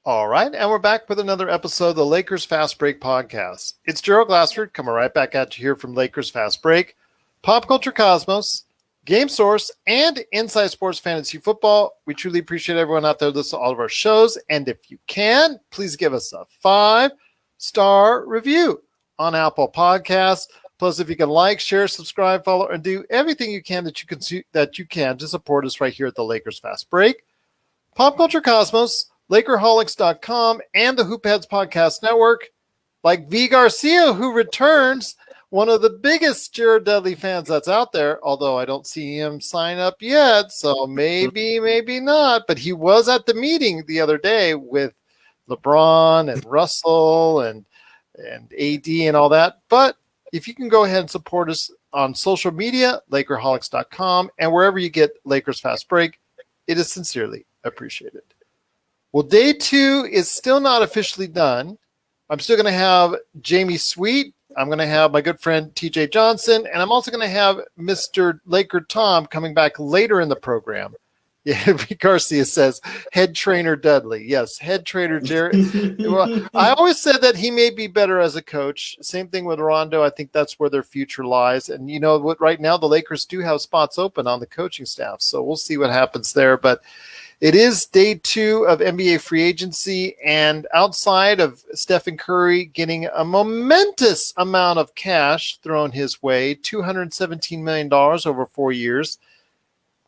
All right, and we're back with another episode of the Lakers Fast Break podcast. It's Gerald Glassford coming right back at you here from Lakers Fast Break, Pop Culture Cosmos, Game Source, and Inside Sports Fantasy Football. We truly appreciate everyone out there listening to all of our shows, and if you can, please give us a 5-star review on Apple Podcasts. Plus, if you can like, share, subscribe, follow, and do everything you can that you can to support us right here at the Lakers Fast Break, Pop Culture Cosmos, Lakerholics.com, and the Hoopheads Podcast Network, like V. Garcia, who returns, one of the biggest Jared Dudley fans that's out there, although I don't see him sign up yet, so maybe not. But he was at the meeting the other day with LeBron and Russell and AD and all that. But if you can go ahead and support us on social media, Lakerholics.com, and wherever you get Lakers Fast Break, it is sincerely appreciated. Well, day 2 is still not officially done. I'm still going to have Jamie Sweet. I'm going to have my good friend TJ Johnson. And I'm also going to have Mr. Laker Tom coming back later in the program. Yeah, Garcia says, head trainer Dudley. Yes, head trainer Jared. Well, I always said that he may be better as a coach. Same thing with Rondo. I think that's where their future lies. And you know what? Right now, the Lakers do have spots open on the coaching staff. So we'll see what happens there. But it is day 2 of NBA free agency, and outside of Stephen Curry getting a momentous amount of cash thrown his way, $217 million over 4 years.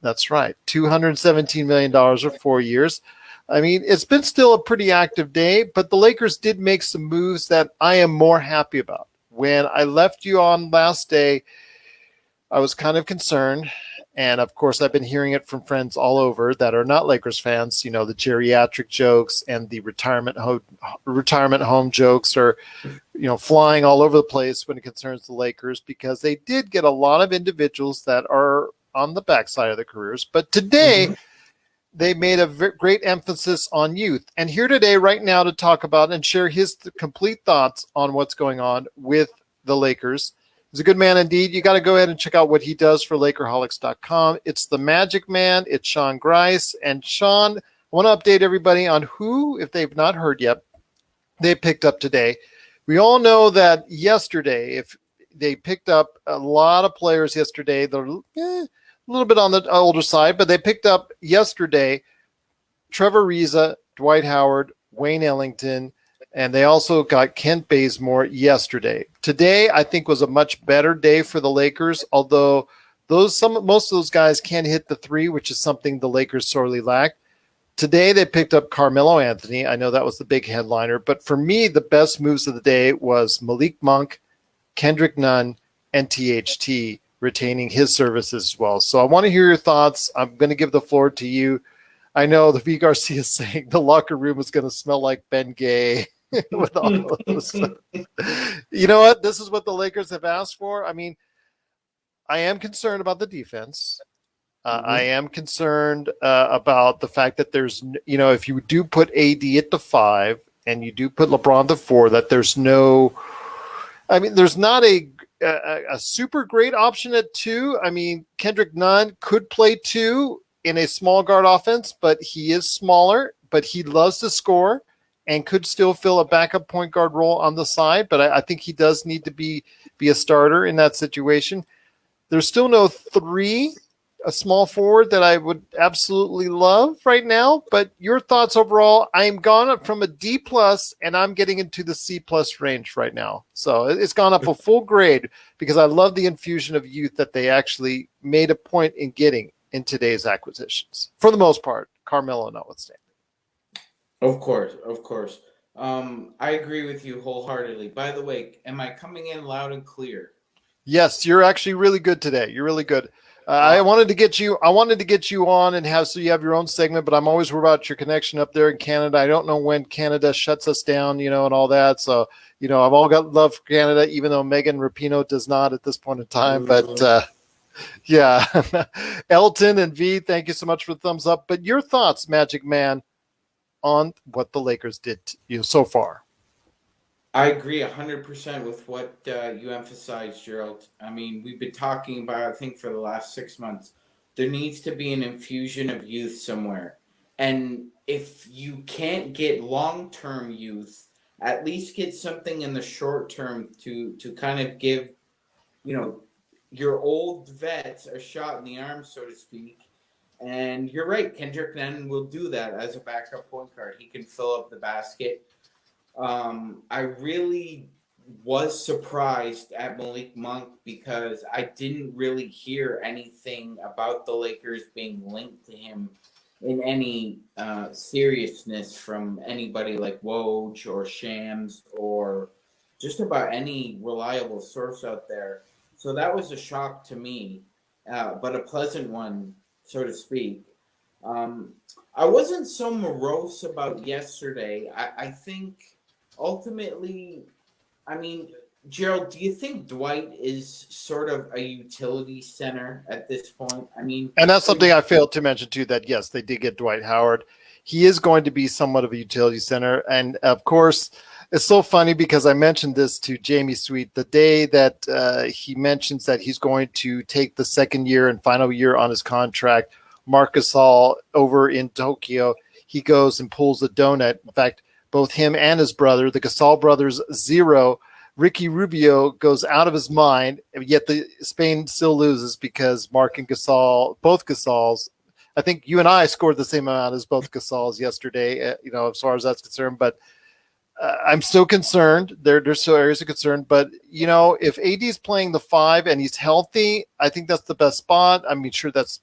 That's right, $217 million over 4 years. I mean, it's been still a pretty active day, but the Lakers did make some moves that I am more happy about. When I left you on last day, I was kind of concerned. And of course, I've been hearing it from friends all over that are not Lakers fans. You know, the geriatric jokes and the retirement home jokes are, flying all over the place when it concerns the Lakers, because they did get a lot of individuals that are on the backside of their careers. But today, they made a great emphasis on youth. And here today, right now, to talk about and share his complete thoughts on what's going on with the Lakers. He's a good man indeed. You got to go ahead and check out what he does for Lakerholics.com. It's the MagicMan. It's Sean Grice. And Sean, I want to update everybody on who, if they've not heard yet, they picked up today. We all know that yesterday, if they picked up a lot of players yesterday, they're a little bit on the older side, but they picked up yesterday Trevor Ariza, Dwight Howard, Wayne Ellington, and they also got Kent Bazemore yesterday. Today, I think, was a much better day for the Lakers, although most of those guys can't hit the 3, which is something the Lakers sorely lack. Today, they picked up Carmelo Anthony. I know that was the big headliner, but for me, the best moves of the day was Malik Monk, Kendrick Nunn, and THT retaining his services as well. So I want to hear your thoughts. I'm going to give the floor to you. I know the V. Garcia is saying the locker room is going to smell like Ben Gay. With all of those. You know what? This is what the Lakers have asked for. I mean, I am concerned about the defense. I am concerned about the fact that there's, if you do put AD at the 5 and you do put LeBron at the 4, that there's not a super great option at 2. I mean, Kendrick Nunn could play 2 in a small guard offense, but he is smaller, but he loves to score and could still fill a backup point guard role on the side. But I think he does need to be a starter in that situation. There's still no 3, a small forward that I would absolutely love right now. But your thoughts overall? I'm gone up from a D+, and I'm getting into the C+ range right now. So it's gone up a full grade because I love the infusion of youth that they actually made a point in getting in today's acquisitions. For the most part, Carmelo notwithstanding. Of course. I agree with you wholeheartedly. By the way, am I coming in loud and clear? Yes, you're actually really good today. You're really good. I wanted to get you on and so you have your own segment, but I'm always worried about your connection up there in Canada. I don't know when Canada shuts us down, and all that. So, I've all got love for Canada, even though Megan Rapinoe does not at this point in time. But yeah, Elton and V, thank you so much for the thumbs up. But your thoughts, Magic Man, on what the Lakers did so far? I agree 100% with what you emphasized, Gerald. I mean, we've been talking about, I think, for the last 6 months, there needs to be an infusion of youth somewhere. And if you can't get long-term youth, at least get something in the short term to kind of give, your old vets a shot in the arm, so to speak. And you're right, Kendrick Nunn will do that as a backup point guard. He can fill up the basket. I really was surprised at Malik Monk because I didn't really hear anything about the Lakers being linked to him in any seriousness from anybody like Woj or Shams or just about any reliable source out there. So that was a shock to me, but a pleasant one, so to speak. Um, I wasn't so morose about yesterday. I think ultimately, I mean, Gerald, do you think Dwight is sort of a utility center at this point? I mean, And that's something I failed to mention too, that yes, they did get Dwight Howard. He is going to be somewhat of a utility center. And of course, it's so funny because I mentioned this to Jamie Sweet the day that he mentions that he's going to take the second year and final year on his contract. Marc Gasol over in Tokyo, he goes and pulls the donut. In fact, both him and his brother, the Gasol brothers, zero. Ricky Rubio goes out of his mind, yet Spain still loses because Mark and Gasol, both Gasols, I think you and I scored the same amount as both Gasols yesterday, as far as that's concerned. But I'm still concerned. There's still areas of concern. But, if AD's playing the 5 and he's healthy, I think that's the best spot. I mean, sure, that's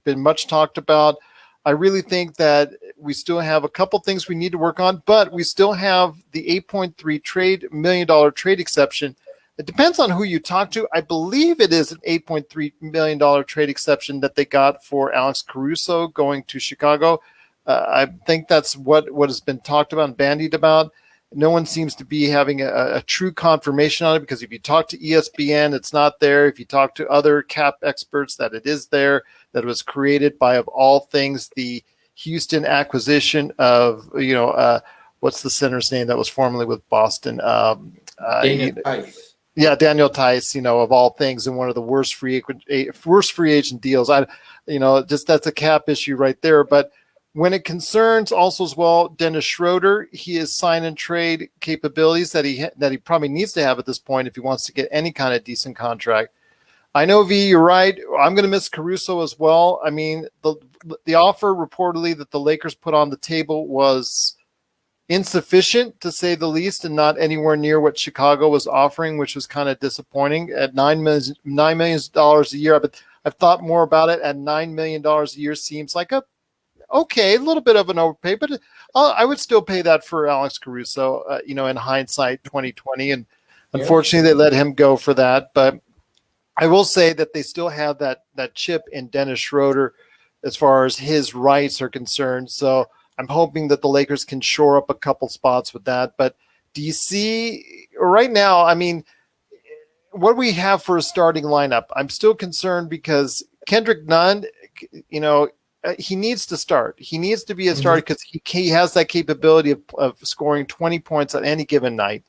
been much talked about. I really think that we still have a couple things we need to work on, but we still have the $8.3 million trade exception. It depends on who you talk to. I believe it is an $8.3 million trade exception that they got for Alex Caruso going to Chicago. I think that's what has been talked about and bandied about. No one seems to be having a true confirmation on it because if you talk to ESPN, it's not there. If you talk to other cap experts, that it is there, that it was created by, of all things, the Houston acquisition of, what's the center's name that was formerly with Boston? Daniel Tice. Yeah, Daniel Tice, of all things, in one of the worst free agent deals. Just that's a cap issue right there. But when it concerns also as well, Dennis Schroeder, he has sign and trade capabilities that he probably needs to have at this point if he wants to get any kind of decent contract. I know, V, you're right. I'm going to miss Caruso as well. I mean, the offer reportedly that the Lakers put on the table was insufficient, to say the least, and not anywhere near what Chicago was offering, which was kind of disappointing. At $9 million a year, but I've thought more about it. At $9 million a year seems like a little bit of an overpay, but I would still pay that for Alex Caruso, in hindsight 2020. And unfortunately, they let him go for that. But I will say that they still have that chip in Dennis Schroeder as far as his rights are concerned. So I'm hoping that the Lakers can shore up a couple spots with that. But DC right now, I mean, what do we have for a starting lineup? I'm still concerned because Kendrick Nunn, he needs to start. He needs to be a starter because he has that capability of scoring 20 points on any given night.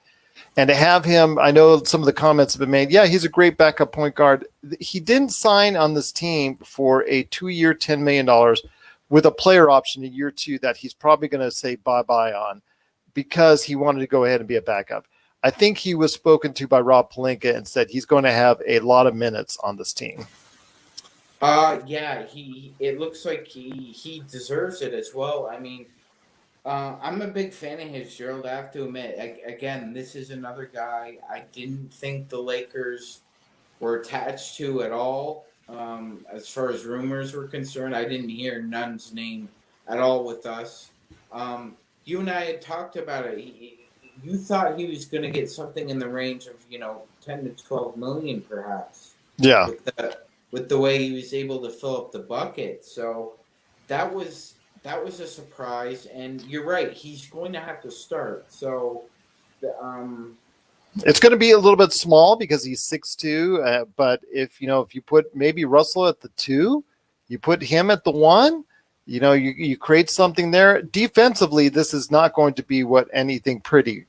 And to have him, I know some of the comments have been made, yeah, he's a great backup point guard. He didn't sign on this team for a 2-year, $10 million with a player option in year 2 that he's probably going to say bye-bye on because he wanted to go ahead and be a backup. I think he was spoken to by Rob Pelinka and said he's going to have a lot of minutes on this team. Yeah, it looks like he deserves it as well. I mean, I'm a big fan of his, Gerald. I have to admit. Again, this is another guy I didn't think the Lakers were attached to at all. As far as rumors were concerned, I didn't hear Nunn's name at all with us. You and I had talked about it. You thought he was going to get something in the range of 10 to 12 million, perhaps. Yeah. With the way he was able to fill up the bucket. So that was a surprise. And you're right, he's going to have to start. So it's going to be a little bit small because he's 6'2", but if you put maybe Russell at the 2, you put him at the 1, you create something there. Defensively, this is not going to be anything pretty.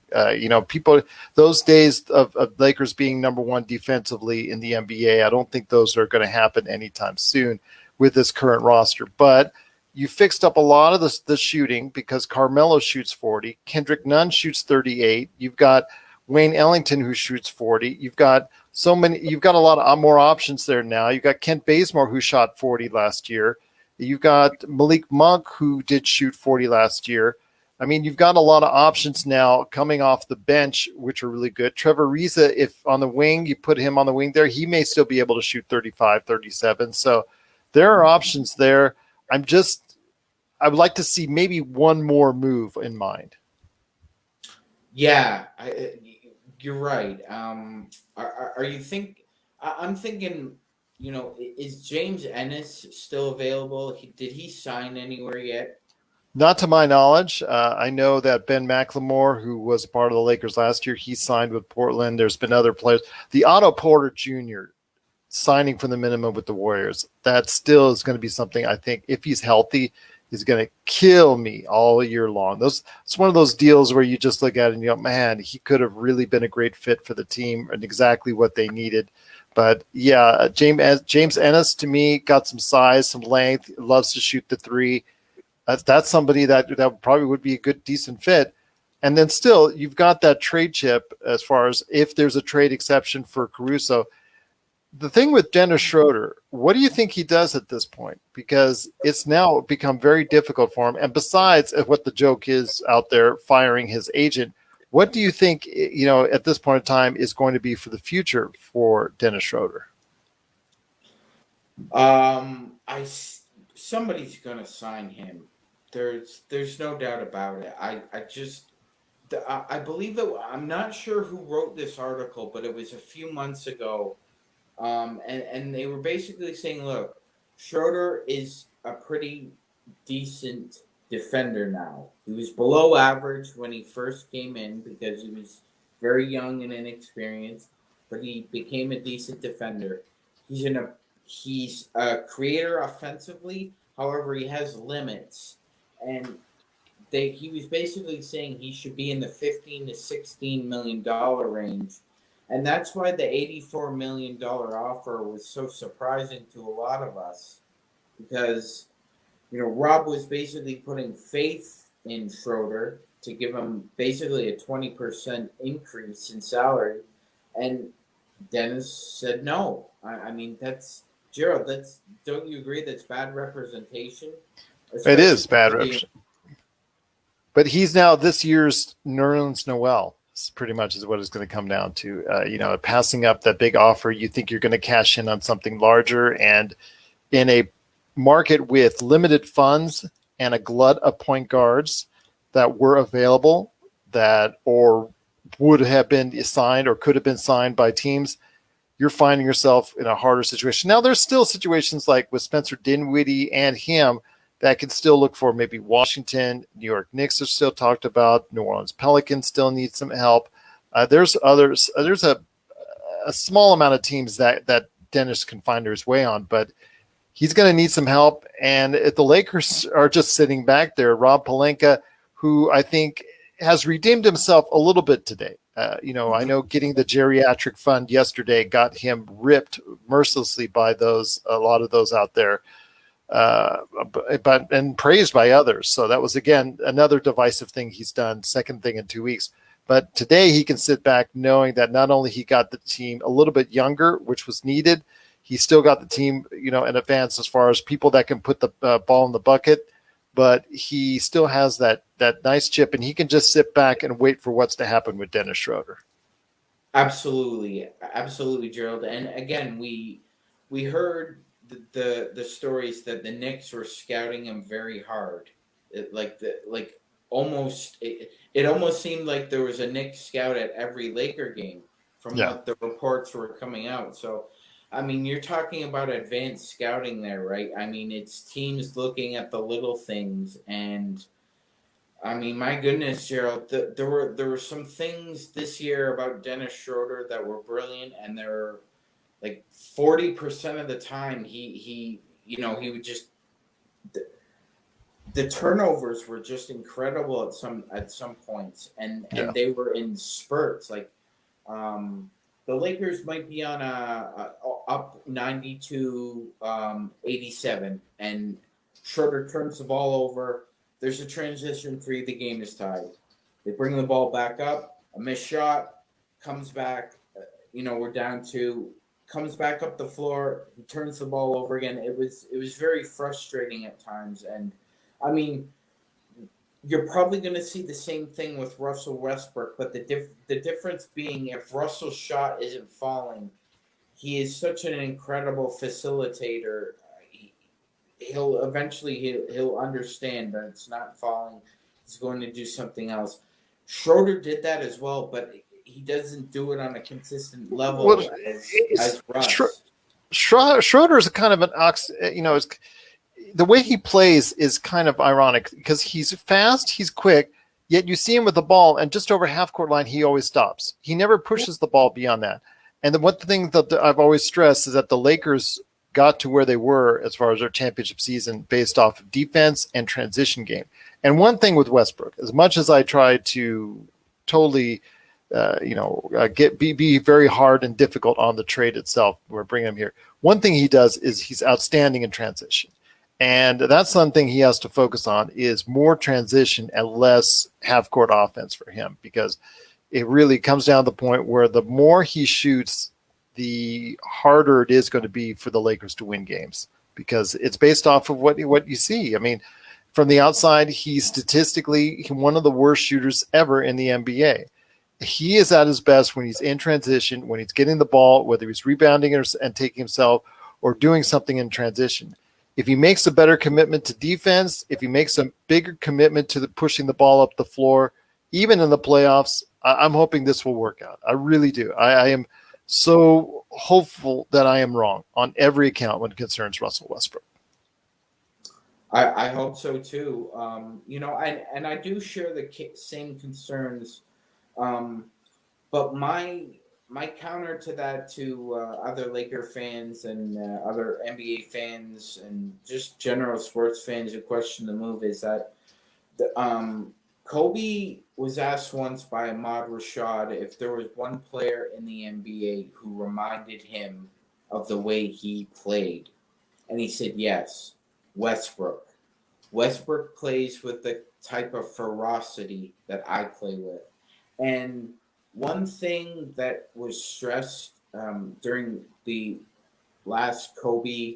People, those days of Lakers being number 1 defensively in the NBA, I don't think those are going to happen anytime soon with this current roster. But, You fixed up a lot of the shooting because Carmelo shoots 40. Kendrick Nunn shoots 38. You've got Wayne Ellington who shoots 40. You've got a lot of more options there now. You've got Kent Bazemore who shot 40 last year. You've got Malik Monk who did shoot 40 last year. I mean, you've got a lot of options now coming off the bench, which are really good. Trevor Ariza, if on the wing, you put him on the wing there, he may still be able to shoot 35, 37. So there are options there. I would like to see maybe one more move in mind. Yeah, you're right. Are you I'm thinking, is James Ennis still available? Did he sign anywhere yet? Not to my knowledge. I know that Ben McLemore, who was part of the Lakers last year, he signed with Portland. There's been other players. The Otto Porter Jr. signing for the minimum with the Warriors, that still is going to be something I think, if he's healthy, is going to kill me all year long. It's one of those deals where you just look at it and you go, man, he could have really been a great fit for the team and exactly what they needed. But yeah, James Ennis to me got some size, some length, loves to shoot the three. That's somebody that probably would be a good, decent fit. And then still, you've got that trade chip as far as if there's a trade exception for Caruso. The thing with Dennis Schroeder, what do you think he does at this point? Because it's now become very difficult for him. And besides what the joke is out there, firing his agent, what do you think, at this point in time is going to be for the future for Dennis Schroeder? Somebody's gonna sign him. There's no doubt about it. I believe that I'm not sure who wrote this article, but it was a few months ago. And they were basically saying, look, Schroeder is a pretty decent defender now. He was below average when he first came in because he was very young and inexperienced, but he became a decent defender. He's a creator offensively. However, he has limits, and he was basically saying he should be in the 15 to $16 million range, and that's why the $84 million offer was so surprising to a lot of us, because Rob was basically putting faith in Schroeder to give him basically a 20% increase in salary, and Dennis said no. I mean, that's Gerald. Don't you agree that's bad representation? It Especially is bad representation. But he's now this year's Nerlens Noel. Pretty much is what it's going to come down to. Passing up that big offer, you think you're going to cash in on something larger, and in a market with limited funds and a glut of point guards that were available that or would have been signed or could have been signed by teams, you're finding yourself in a harder situation. Now, there's still situations like with Spencer Dinwiddie and him that can still look for maybe Washington, New York Knicks are still talked about, New Orleans Pelicans still need some help. There's others. There's a small amount of teams that Dennis can find his way on, but he's going to need some help. And if the Lakers are just sitting back there, Rob Pelinka, who I think has redeemed himself a little bit today. I know getting the geriatric fund yesterday got him ripped mercilessly by a lot of those out there, but praised by others. So that was, again, another divisive thing he's done, second thing in 2 weeks. But today he can sit back knowing that not only he got the team a little bit younger, which was needed, he still got the team, in advance as far as people that can put the ball in the bucket, but he still has that nice chip, and he can just sit back and wait for what's to happen with Dennis Schroeder. Absolutely, absolutely, Gerald. And again, we heard the stories that the Knicks were scouting him very hard. It almost seemed like there was a Knicks scout at every Laker game from what the reports were coming out. So, I mean, you're talking about advanced scouting there, right? I mean, it's teams looking at the little things, and I mean, my goodness, Gerald, there were some things this year about Dennis Schroeder that were brilliant, and there were like 40% of the time he would just the turnovers were just incredible at some points, and they were in spurts. Like the Lakers might be on a up 90 to 87, and Schroeder turns the ball over. There's a transition three. The game is tied. They bring the ball back up. A missed shot comes back. We're down two. Comes back up the floor. He turns the ball over again. It was very frustrating at times. And I mean, you're probably going to see the same thing with Russell Westbrook. But the difference being, if Russell's shot isn't falling, he is such an incredible facilitator. He'll eventually he'll understand that it's not falling. He's going to do something else. Schroeder did that as well, but he doesn't do it on a consistent level Well, as Russ. Schroeder is a kind of an the way he plays is kind of ironic because he's fast, he's quick, yet you see him with the ball, and just over half court line, he always stops. He never pushes the ball beyond that. And the one thing that I've always stressed is that the Lakers got to where they were as far as their championship season based off of defense and transition game. And one thing with Westbrook, as much as I try to totally, be very hard and difficult on the trade itself, we're bringing him here. One thing he does is he's outstanding in transition. And that's something he has to focus on is more transition and less half-court offense for him, because it really comes down to the point where the more he shoots, the harder it is going to be for the Lakers to win games, because it's based off of what you see. I mean, from the outside, he's statistically one of the worst shooters ever in the NBA. He is at his best when he's in transition, when he's getting the ball, whether he's rebounding and taking himself or doing something in transition. If he makes a better commitment to defense, if he makes a bigger commitment to pushing the ball up the floor, even in the playoffs, I'm hoping this will work out. I really do. I am so hopeful that I am wrong on every account when it concerns Russell Westbrook. I hope so too. And I do share the same concerns. But my counter to that, to other Laker fans and other NBA fans and just general sports fans who question the move, is that Kobe was asked once by Ahmad Rashad if there was one player in the NBA who reminded him of the way he played. And he said, yes, Westbrook. Westbrook plays with the type of ferocity that I play with. And one thing that was stressed during the last Kobe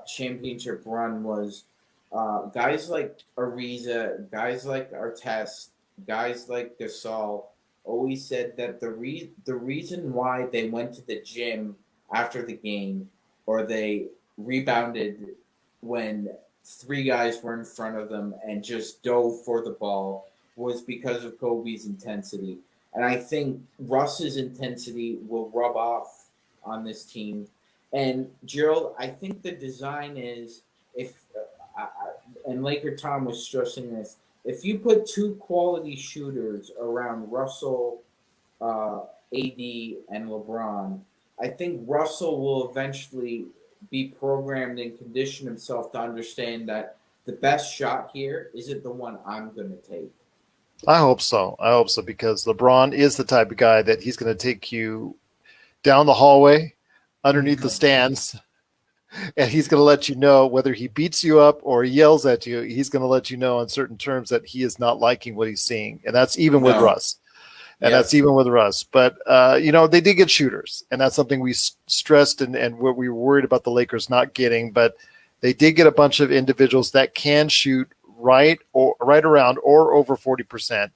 championship run was guys like Ariza, guys like Artest, guys like Gasol always said that the reason why they went to the gym after the game, or they rebounded when three guys were in front of them and just dove for the ball, was because of Kobe's intensity. And I think Russ's intensity will rub off on this team. And Gerald, I think the design is, and Laker Tom was stressing this, if you put two quality shooters around Russell, AD, and LeBron, I think Russell will eventually be programmed and condition himself to understand that the best shot here isn't the one I'm going to take. I hope so. Because LeBron is the type of guy that he's going to take you down the hallway, underneath the stands, and he's going to let you know whether he beats you up or he yells at you. He's going to let you know on certain terms that he is not liking what he's seeing, and that's even with Russ. And that's even with Russ. But, they did get shooters, and that's something we stressed and what we were worried about the Lakers not getting. But they did get a bunch of individuals that can shoot right around or over 40%.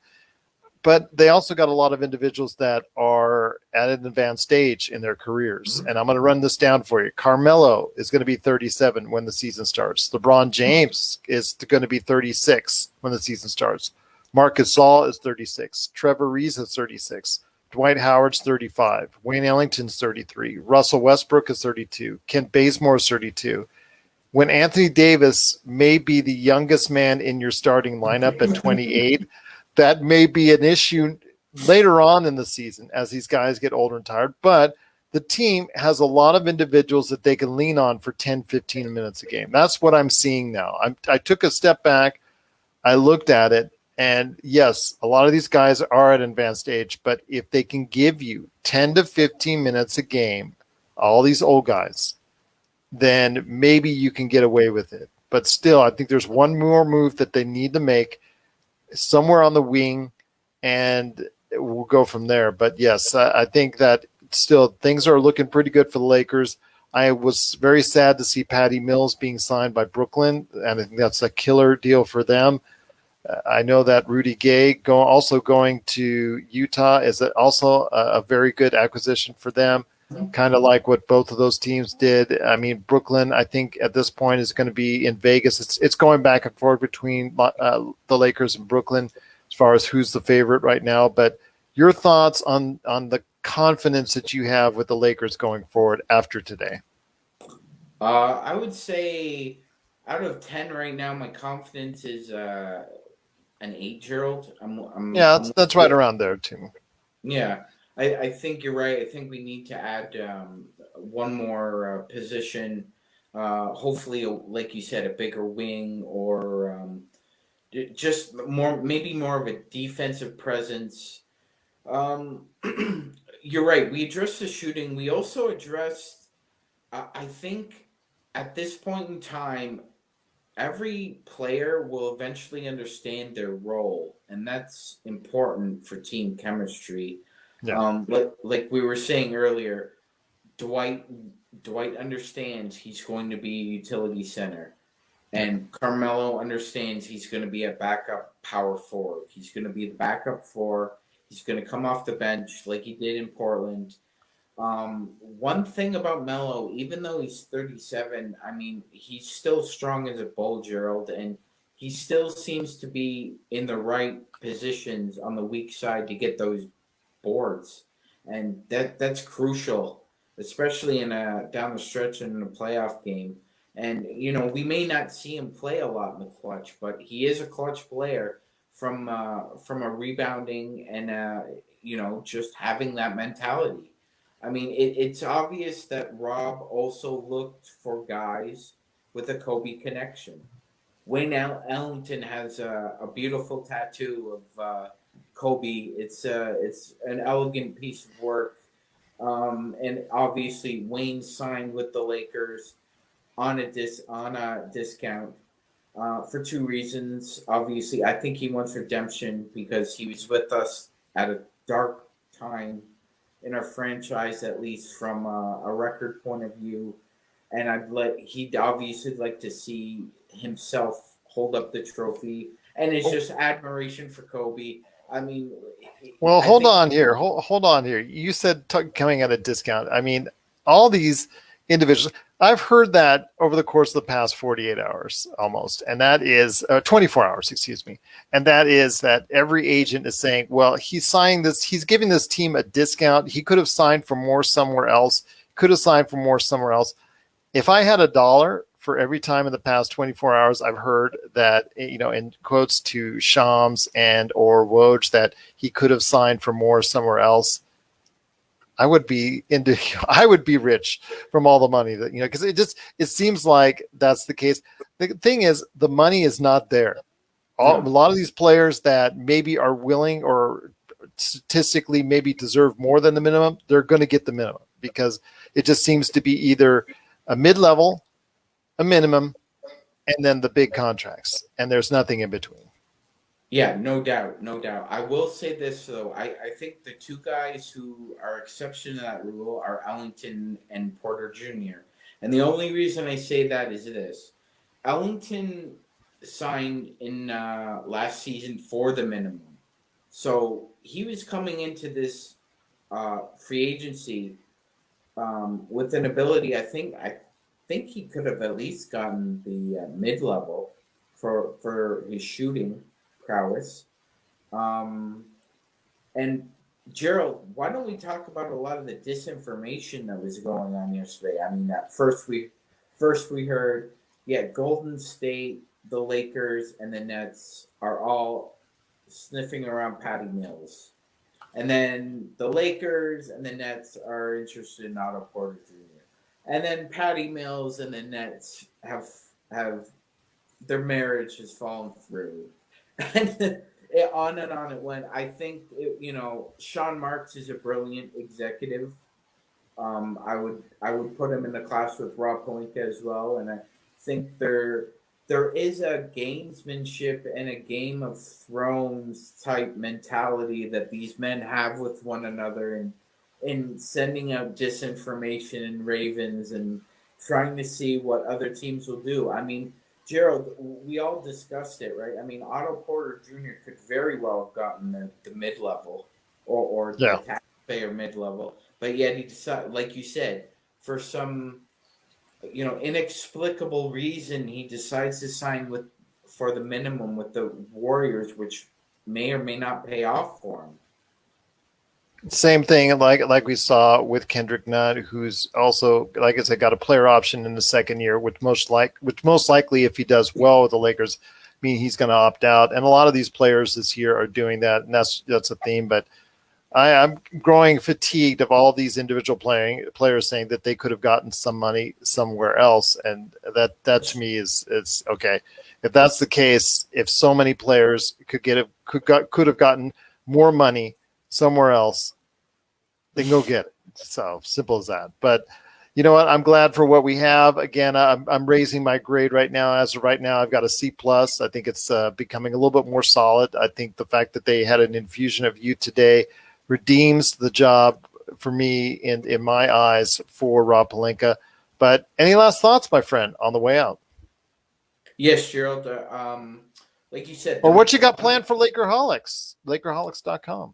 But they also got a lot of individuals that are at an advanced stage in their careers. And I'm going to run this down for you. Carmelo is going to be 37 when the season starts. LeBron James is going to be 36 when the season starts. Marc Gasol is 36. Trevor Ariza is 36. Dwight Howard's 35. Wayne Ellington's 33. Russell Westbrook is 32. Kent Bazemore is 32. When Anthony Davis may be the youngest man in your starting lineup at 28, that may be an issue later on in the season as these guys get older and tired. But the team has a lot of individuals that they can lean on for 10, 15 minutes a game. That's what I'm seeing now. I took a step back. I looked at it. And yes, a lot of these guys are at an advanced age, but if they can give you 10 to 15 minutes a game, all these old guys, then maybe you can get away with it. but still, I think there's one more move that they need to make somewhere on the wing, and we'll go from there. But yes, I think that still things are looking pretty good for the Lakers. I was very sad to see Patty Mills being signed by Brooklyn, and I think that's a killer deal for them. I know that Rudy Gay also going to Utah is also a very good acquisition for them, kind of like what both of those teams did. I mean, Brooklyn, I think at this point is going to be in Vegas. It's going back and forth between the Lakers and Brooklyn as far as who's the favorite right now. But your thoughts on the confidence that you have with the Lakers going forward after today? I would say out of 10 right now, my confidence is an 8, Gerald. Yeah, I'm that's right around there too. Yeah, I think you're right. I think we need to add one more position. Hopefully, like you said, a bigger wing or just more, maybe more of a defensive presence. Um, you're right. We addressed the shooting. We also addressed, I think, at this point in time, every player will eventually understand their role, and that's important for team chemistry. Yeah. Like we were saying earlier, Dwight Dwight understands he's going to be a utility center, Yeah. and Carmelo understands he's going to be a backup power forward. He's going to be the backup four. He's going to come off the bench like he did in Portland. One thing about Melo, even though he's 37, I mean, he's still strong as a bull, Gerald, and he still seems to be in the right positions on the weak side to get those boards, and that's crucial, especially in a down the stretch in a playoff game. And we may not see him play a lot in the clutch, but he is a clutch player from a rebounding and just having that mentality. I mean, it's obvious that Rob also looked for guys with a Kobe connection. Wayne Ellington has a beautiful tattoo of Kobe. It's an elegant piece of work, and obviously Wayne signed with the Lakers on a discount for two reasons. Obviously, I think he wants redemption because he was with us at a dark time in our franchise, at least from a record point of view. And he'd obviously like to see himself hold up the trophy, and it's just admiration for Kobe. I mean, Well, I hold think on here. Hold on here. You said coming at a discount. I mean, all these individuals, I've heard that over the course of the past 48 hours almost, and that is 24 hours, excuse me. And that is that every agent is saying, well, he's giving this team a discount. He could have signed for more somewhere else, could have signed for more somewhere else. If I had $1 for every time in the past 24 hours I've heard that, in quotes to Shams and or Woj, that he could have signed for more somewhere else, I would be I would be rich from all the money that, because it seems like that's the case. The thing is, the money is not there. A lot of these players that maybe are willing or statistically maybe deserve more than the minimum, they're going to get the minimum because it just seems to be either a mid-level, a minimum, and then the big contracts, and there's nothing in between. Yeah, no doubt, no doubt. I will say this though. I think the two guys who are exception to that rule are Ellington and Porter Jr. And the only reason I say that is this: Ellington signed in last season for the minimum, so he was coming into this free agency with an ability. I think he could have at least gotten the mid level for his shooting prowess. Um, and Gerald, why don't we talk about a lot of the disinformation that was going on yesterday? I mean, at first we heard, yeah, Golden State, the Lakers, and the Nets are all sniffing around Patty Mills, and then the Lakers and the Nets are interested in Otto Porter Jr. And then Patty Mills and the Nets have their marriage has fallen through, and on and on it went. I think Sean Marks is a brilliant executive. I would put him in the class with Rob Pelinka as well, and I think there is a gamesmanship and a Game of Thrones type mentality that these men have with one another, and in sending out disinformation and ravens and trying to see what other teams will do. I mean, Gerald, we all discussed it, right? I mean, Otto Porter Jr. could very well have gotten the mid level, or the Yeah. taxpayer mid level, but yet he decided, like you said, for some inexplicable reason, he decides to sign with for the minimum with the Warriors, which may or may not pay off for him. Same thing, like we saw with Kendrick Nunn, who's also, like I said, got a player option in the second year, which most likely, if he does well with the Lakers, mean he's going to opt out. And a lot of these players this year are doing that, and that's a theme. But I'm growing fatigued of all these individual players saying that they could have gotten some money somewhere else, and that to me is okay. If that's the case, if so many players could have gotten more money somewhere else, then go get it. So simple as that. But you know what? I'm glad for what we have. Again, I'm raising my grade right now. As of right now, I've got a C plus. I think it's becoming a little bit more solid. I think the fact that they had an infusion of youth today redeems the job for me in my eyes for Rob Pelinka. But any last thoughts, my friend, on the way out? Yes, Gerald. Like you said, Or what you got planned for Lakerholics? Lakerholics.com.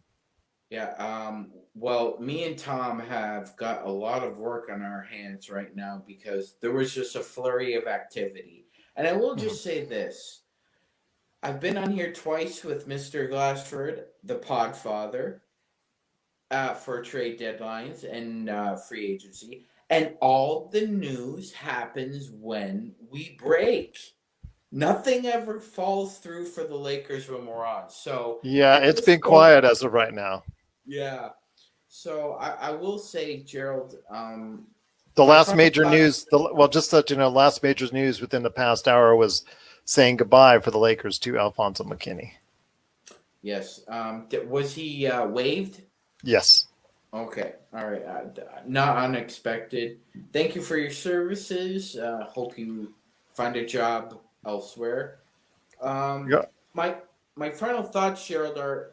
Yeah. Well, me and Tom have got a lot of work on our hands right now because there was just a flurry of activity. And I will just say this. I've been on here twice with Mr. Glassford, the Podfather, for trade deadlines and free agency. And all the news happens when we break. Nothing ever falls through for the Lakers when we're on. So Yeah, at it's this been point, quiet as of right now. yeah. So I will say, Gerald, The my last final major thought. news, just that you know, last major news within the past hour was saying goodbye for the Lakers to Alfonso McKinney. Yes. Was he waived? Yes. Okay. All right. Not unexpected. Thank you for your services. Hope you find a job elsewhere. Yeah. My final thoughts, Gerald, are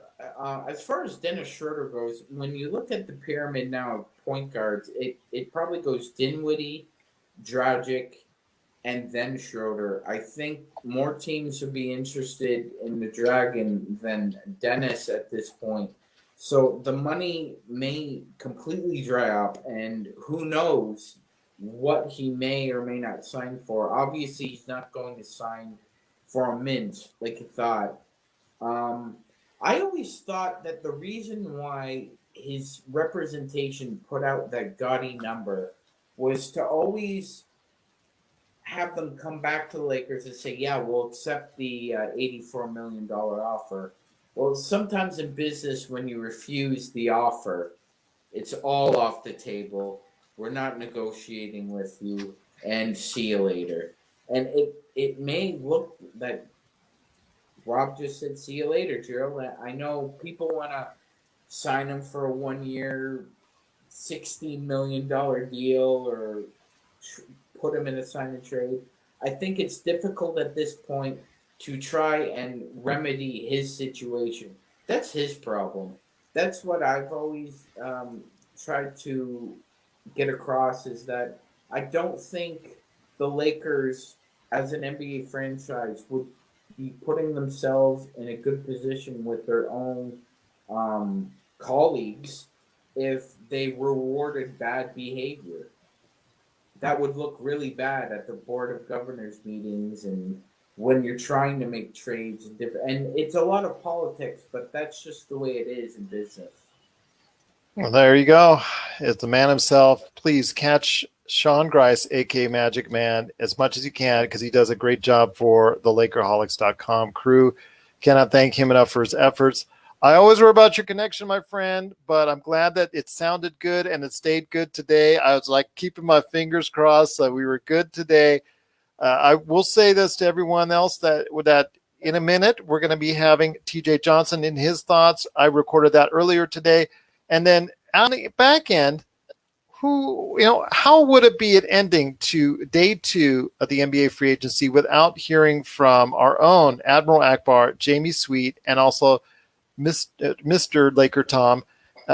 as far as Dennis Schroeder goes. When you look at the pyramid now of point guards, it probably goes Dinwiddie, Dragic, and then Schroeder. I think more teams would be interested in the Dragon than Dennis at this point. So the money may completely dry up, and who knows what he may or may not sign for. Obviously, he's not going to sign for a mint like he thought. Um, I always thought that the reason why his representation put out that gaudy number was to always have them come back to the Lakers and say, "Yeah, we'll accept the $84 million offer." Well, sometimes in business, when you refuse the offer, it's all off the table. We're not negotiating with you, and see you later. And it may look that Rob just said, "See you later, Gerald." I know people want to sign him for a 1 year, $16 million deal, or put him in a sign and trade. I think it's difficult at this point to try and remedy his situation. That's his problem. That's what I've always tried to get across, is that I don't think the Lakers, as an NBA franchise, would be putting themselves in a good position with their own colleagues if they rewarded bad behavior. That would look really bad at the board of governors meetings, and when you're trying to make trades and different, and it's a lot of politics, but that's just the way it is in business. Well, there you go. It's the man himself. Please catch Sean Grice, aka Magic Man, as much as you can, because he does a great job for the Lakerholics.com crew. Cannot thank him enough for his efforts. I always worry about your connection, my friend, but I'm glad that it sounded good and it stayed good today. I was like keeping my fingers crossed that we were good today. I will say this to everyone else that in a minute we're going to be having TJ Johnson in his thoughts. I recorded that earlier today. And then on the back end, how would it be at ending to day 2 of the NBA free agency without hearing from our own Admiral Akbar, Jamie Sweet, and also Mr. Laker Tom?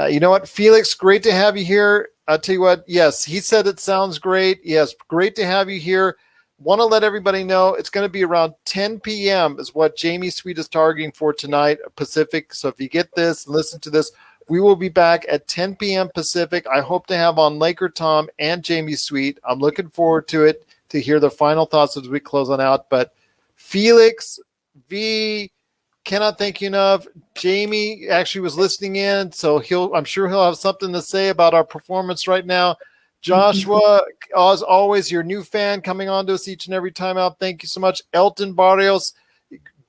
You know what, Felix, great to have you here. I'll tell you what, yes, he said it sounds great. Yes, great to have you here. Want to let everybody know it's going to be around 10 p.m. is what Jamie Sweet is targeting for tonight, Pacific. So if you get this and listen to this, we will be back at 10 p.m. Pacific. I hope to have on Laker Tom and Jamie Sweet. I'm looking forward to it, to hear their final thoughts as we close on out. But Felix, V, cannot thank you enough. Jamie actually was listening in, so I'm sure he'll have something to say about our performance right now. Joshua, as always, your new fan coming on to us each and every time out. Thank you so much. Elton Barrios,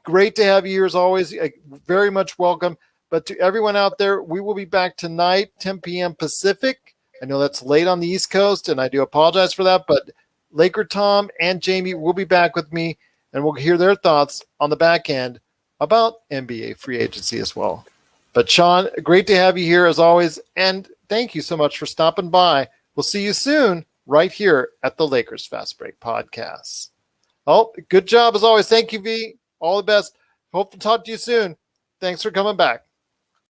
great to have you here as always. Very much welcome. But to everyone out there, we will be back tonight, 10 p.m. Pacific. I know that's late on the East Coast, and I do apologize for that. But Laker Tom and Jamie will be back with me, and we'll hear their thoughts on the back end about NBA free agency as well. But Sean, great to have you here as always, and thank you so much for stopping by. We'll see you soon right here at the Lakers Fast Break Podcast. Oh, good job as always. Thank you, V. All the best. Hope to talk to you soon. Thanks for coming back.